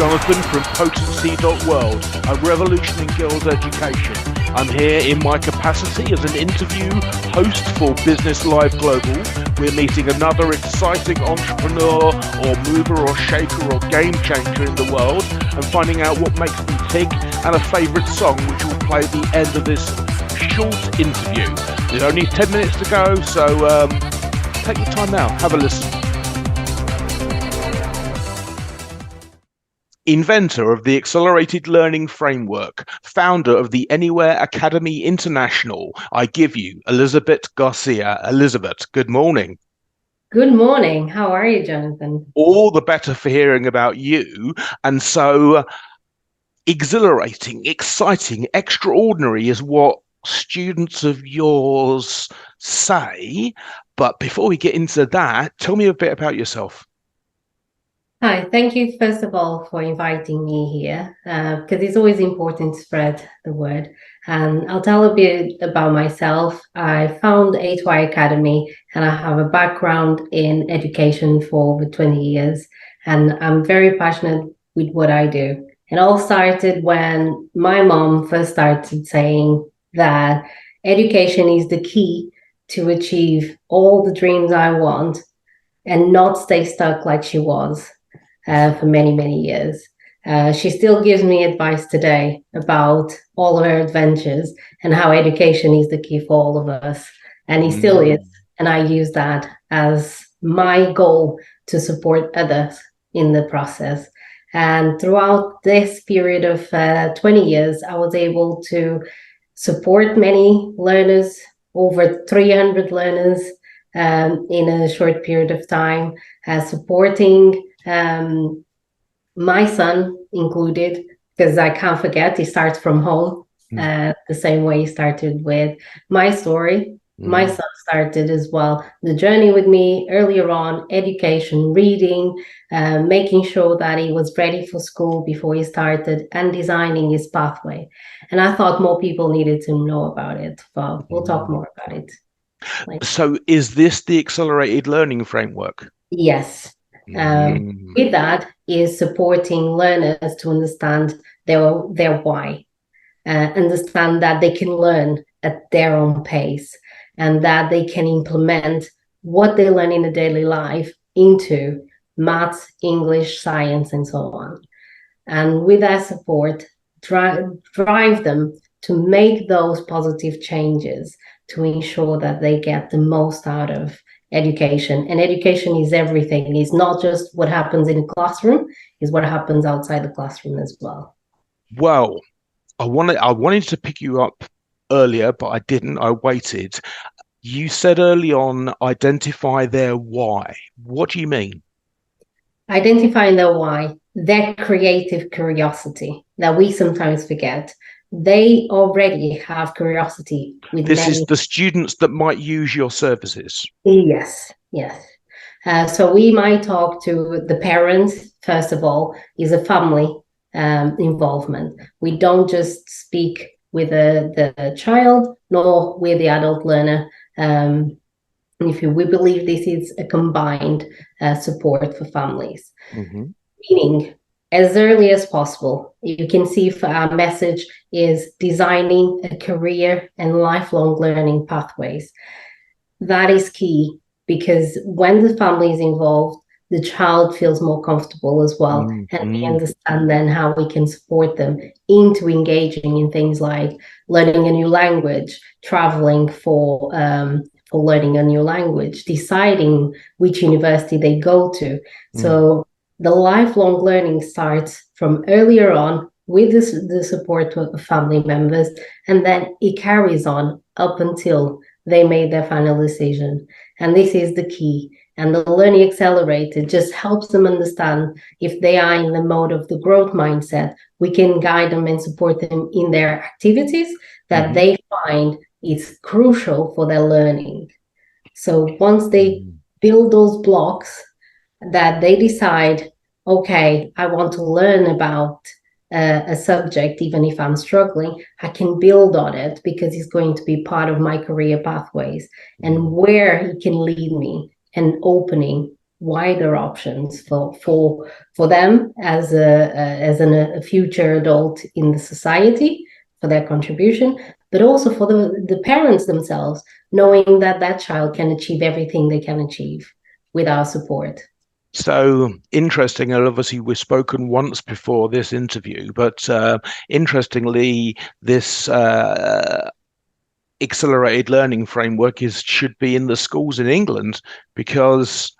Jonathan from Potency.world, a revolution in girls' education. I'm here in my capacity as an interview host for Business Live Global. We're meeting another exciting entrepreneur or mover or shaker or game changer in the world and finding out what makes them tick and a favourite song which will play at the end of this short interview. There's only 10 minutes to go, so take your time now, have a listen. Inventor of the Accelerated Learning Framework, founder of the Anywhere Academy International, I give you Elisabete Garcia. Elisabete, good morning. Good morning. How are you, Jonathan? All the better for hearing about you. And so exhilarating, exciting, extraordinary is what students of yours say. But before we get into that, tell me a bit about yourself. Hi, thank you, first of all, for inviting me here, because it's always important to spread the word. And I'll tell a bit about myself. I found A2I Academy, and I have a background in education for over 20 years, and I'm very passionate with what I do. It all started when my mom first started saying that education is the key to achieve all the dreams I want and not stay stuck like she was. For many, many years. She still gives me advice today about all of her adventures and how education is the key for all of us. And he still is. And I use that as my goal to support others in the process. And throughout this period of 20 years, I was able to support many learners, over 300 learners in a short period of time, supporting my son included, because I can't forget, he starts from home, the same way he started with my story. My son started as well the journey with me earlier on, education, reading, making sure that he was ready for school before he started, and designing his pathway. And I thought more people needed to know about it, but we'll talk more about it later. So is this the Accelerated Learning Framework? Yes. With that is supporting learners to understand their why, understand that they can learn at their own pace, and that they can implement what they learn in a daily life into maths, English, science, and so on. And with that support, drive them to make those positive changes to ensure that they get the most out of education. And education is everything. It's not just what happens in a classroom, it's what happens outside the classroom as well. Well, I wanted to pick you up earlier, but I didn't. I waited. You said early on, identify their why. What do you mean? Identifying their why, their creative curiosity that we sometimes forget. They already have curiosity with this is the students that might use your services. Yes. So we might talk to the parents. First of all, is a family involvement. We don't just speak with the child nor with the adult learner. We believe this is a combined support for families, meaning as early as possible. You can see our message is designing a career and lifelong learning pathways. That is key, because when the family is involved, the child feels more comfortable as well. And we understand then how we can support them into engaging in things like learning a new language, traveling for learning a new language, deciding which university they go to. So the lifelong learning starts from earlier on with the support of family members, and then it carries on up until they made their final decision. And this is the key. And the Learning Accelerator just helps them understand if they are in the mode of the growth mindset, we can guide them and support them in their activities that they find is crucial for their learning. So once they build those blocks, that they decide, okay, I want to learn about a subject, even if I'm struggling, I can build on it because it's going to be part of my career pathways and where it can lead me and opening wider options for them as a future adult in the society, for their contribution, but also for the parents themselves, knowing that that child can achieve everything they can achieve with our support. So interesting, and obviously we've spoken once before this interview, but interestingly, this accelerated learning framework should be in the schools in England, because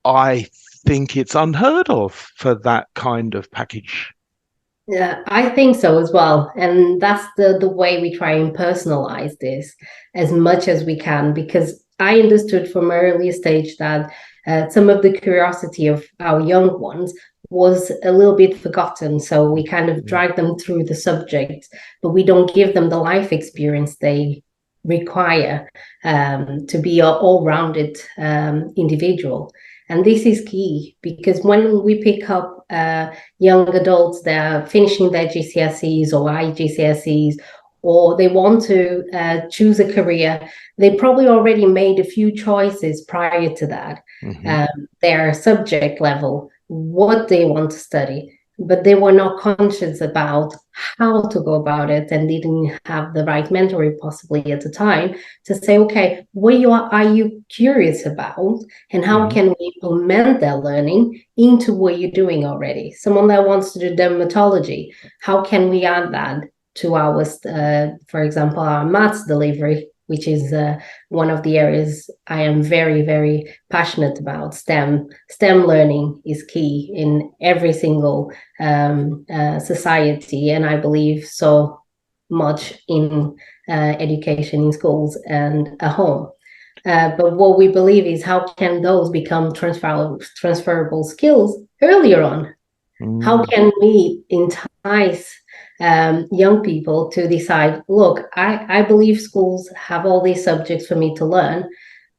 I think it's unheard of for that kind of package. Yeah, I think so as well. And that's the way we try and personalize this as much as we can, because I understood from an early stage that some of the curiosity of our young ones was a little bit forgotten. So we kind of drag them through the subject, but we don't give them the life experience they require to be an all-rounded individual. And this is key, because when we pick up young adults that are finishing their GCSEs or IGCSEs, or they want to choose a career, they probably already made a few choices prior to that. Their subject level, what they want to study, but they were not conscious about how to go about it, and didn't have the right mentoring possibly at the time to say, okay, what are you curious about, and how can we implement that learning into what you're doing already? Someone that wants to do dermatology, how can we add that to our, for example, our maths delivery, which is one of the areas I am very, very passionate about. STEM learning is key in every single society, and I believe so much in education in schools and at home. But what we believe is, how can those become transferable skills earlier on? How can we entice young people to decide, look, I believe schools have all these subjects for me to learn,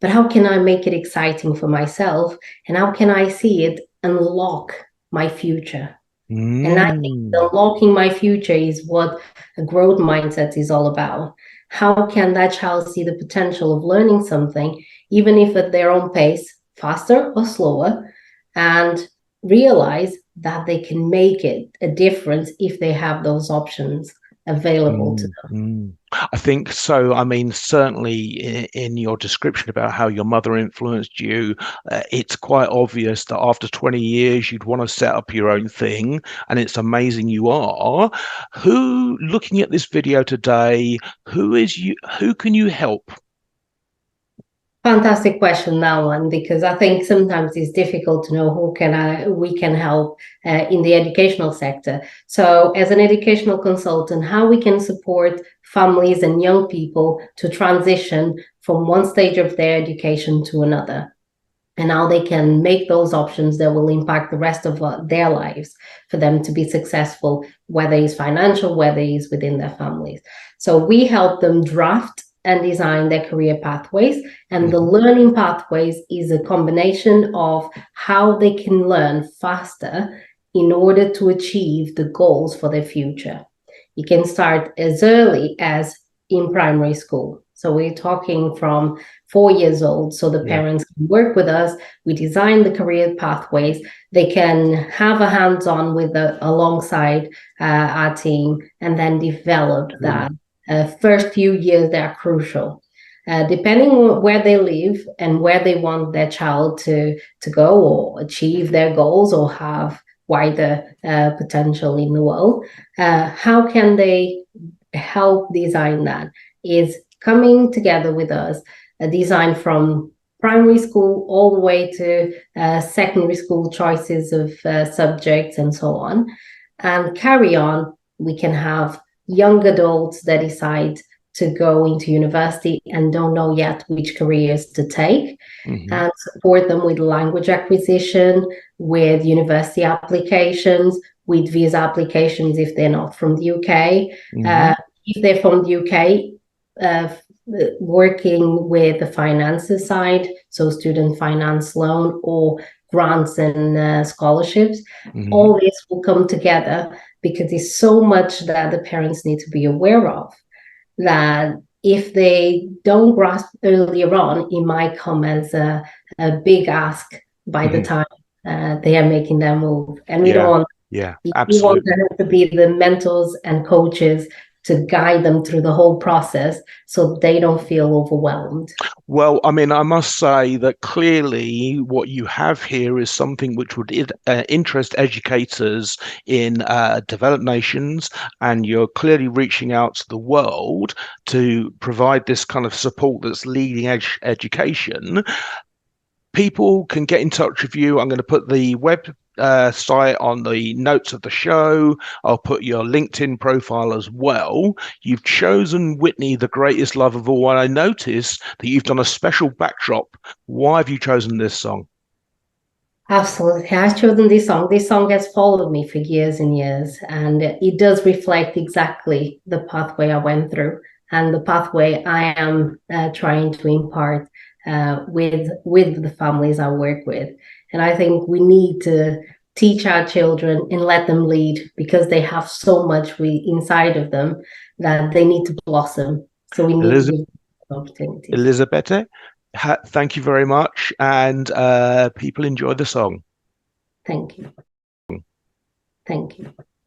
but how can I make it exciting for myself? And how can I see it unlock my future? And I think unlocking my future is what a growth mindset is all about. How can that child see the potential of learning something, even if at their own pace, faster or slower, and realize that they can make it a difference if they have those options available to them? I think so. I mean, certainly in your description about how your mother influenced you, it's quite obvious that after 20 years, you'd want to set up your own thing, and it's amazing you are. Looking at this video today, who can you help? Fantastic question, that one, because I think sometimes it's difficult to know we can help in the educational sector. So as an educational consultant, how we can support families and young people to transition from one stage of their education to another, and how they can make those options that will impact the rest of their lives for them to be successful, whether it's financial, whether it's within their families. So we help them draft and design their career pathways. And the learning pathways is a combination of how they can learn faster in order to achieve the goals for their future. You can start as early as in primary school. So we're talking from 4 years old. So the parents can work with us. We design the career pathways. They can have a hands-on with alongside our team, and then develop that. First few years, they are crucial. Depending on where they live and where they want their child to go or achieve their goals or have wider potential in the world, how can they help design that? Is coming together with us, a design from primary school all the way to secondary school choices of subjects and so on, and carry on. We can have young adults that decide to go into university and don't know yet which careers to take, and support them with language acquisition, with university applications, with visa applications if they're not from the UK. If they're from the UK, working with the finances side, so student finance loan or grants and scholarships. All this will come together, because there's so much that the parents need to be aware of, that if they don't grasp earlier on, it might come as a a big ask by the time they are making their move. And we don't want, we want them to be the mentors and coaches to guide them through the whole process so they don't feel overwhelmed. Well, I mean, I must say that clearly what you have here is something which would interest educators in developed nations, and you're clearly reaching out to the world to provide this kind of support that's leading edge education. People can get in touch with you. I'm going to put the web site on the notes of the show. I'll put your LinkedIn profile as well. You've chosen Whitney, the greatest love of all, and I notice that you've done a special backdrop. Why have you chosen this song? Absolutely. I've chosen this song. This song has followed me for years and years, and it does reflect exactly the pathway I went through and the pathway I am trying to impart with the families I work with. And I think we need to teach our children and let them lead, because they have so much inside of them that they need to blossom. So we need to give them opportunities. Elisabete, thank you very much, and people enjoy the song. Thank you. Thank you.